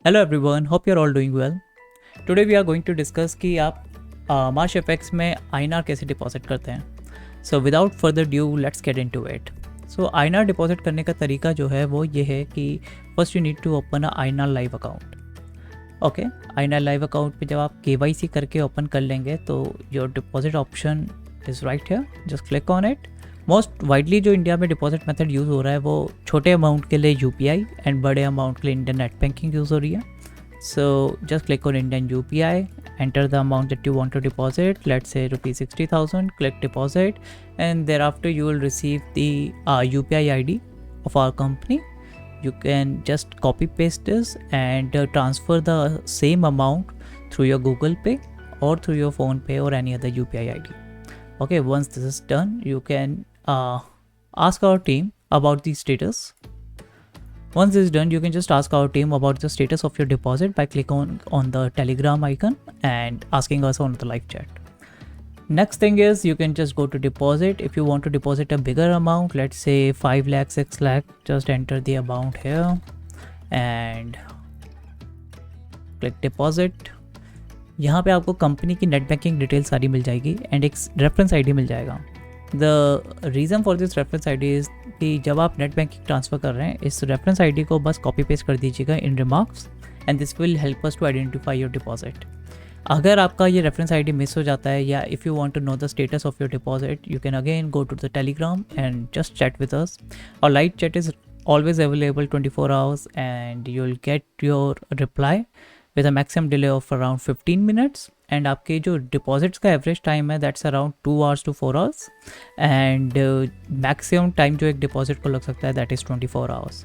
Hello everyone, hope you are all doing well. Today we are going to discuss कि आप Marsh FX में INR कैसे deposit करते हैं। So without further due let's get into it. So INR deposit करने का तरीका जो है वो ये है कि first you need to open a INR live account. Okay, INR live account पे जब आप केवाईसी करके ओपन कर लेंगे तो your deposit option is right here, just click on it. Most widely जो इंडिया में डिपॉजिट मेथड यूज़ हो रहा है वो छोटे अमाउंट के लिए यूपीआई एंड बड़े अमाउंट के लिए इंडियन नेट बैंकिंग यूज़ हो रही है। So just click on Indian UPI, enter the amount that you want to deposit, let's say rupees 60,000, click deposit, and thereafter you will receive the UPI ID of our company. You can just copy paste this and transfer the same amount through your Google Pay or through your Phone Pay or any other UPI ID. Okay, once this is done, you can ask our team about the status. Once this is done, you can just ask our team about the status of your deposit by clicking on the Telegram icon and asking us on the live chat. Next thing is you can just go to deposit. If you want to deposit a bigger amount, let's say 5 lakh, 6 lakh, just enter the amount here and click deposit. यहाँ पे आपको company की net banking detail सारी मिल जाएगी and एक reference ID मिल जाएगा। The reason for this reference ID is कि जब आप नेट बैंकिंग ट्रांसफ़र कर रहे हैं इस रेफरेंस आईडी को बस कॉपी पेस्ट कर दीजिएगा in remarks and this will help us to identify your deposit. अगर आपका ये रेफरेंस आईडी मिस हो जाता है या if you want to know the status of your deposit, you can again go to the Telegram and just chat with us. और live chat is always available 24 hours and you will get your reply with a maximum delay of around 15 minutes. And आपके जो deposits का average time है that's around 2 hours to 4 hours and maximum time जो एक deposit को लग सकता है that is 24 hours।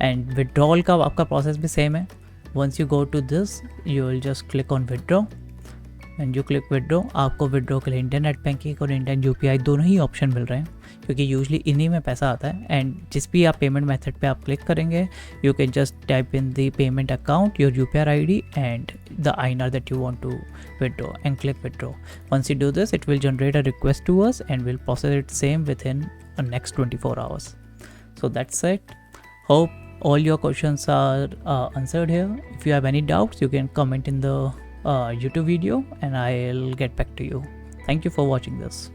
And withdrawal का आपका प्रोसेस भी सेम है। Once you go to this you will just click on withdraw and you click withdraw. आपको विड्रॉ के लिए इंडियन नेट बैंकिंग और इंडियन यूपीआई दोनों ही ऑप्शन मिल रहे हैं क्योंकि यूजली इन्हीं में पैसा आता है। एंड जिस भी आप पेमेंट मेथड पे आप क्लिक करेंगे you can just type in the payment account, your UPI ID and the INR that you want to withdraw and click withdraw. Once you do this, it will generate a request to us and we'll process it same within the next 24 hours. So that's it. Hope all your questions are answered here. If you have any doubts, you can comment in the YouTube video and I'll get back to you. Thank you for watching this.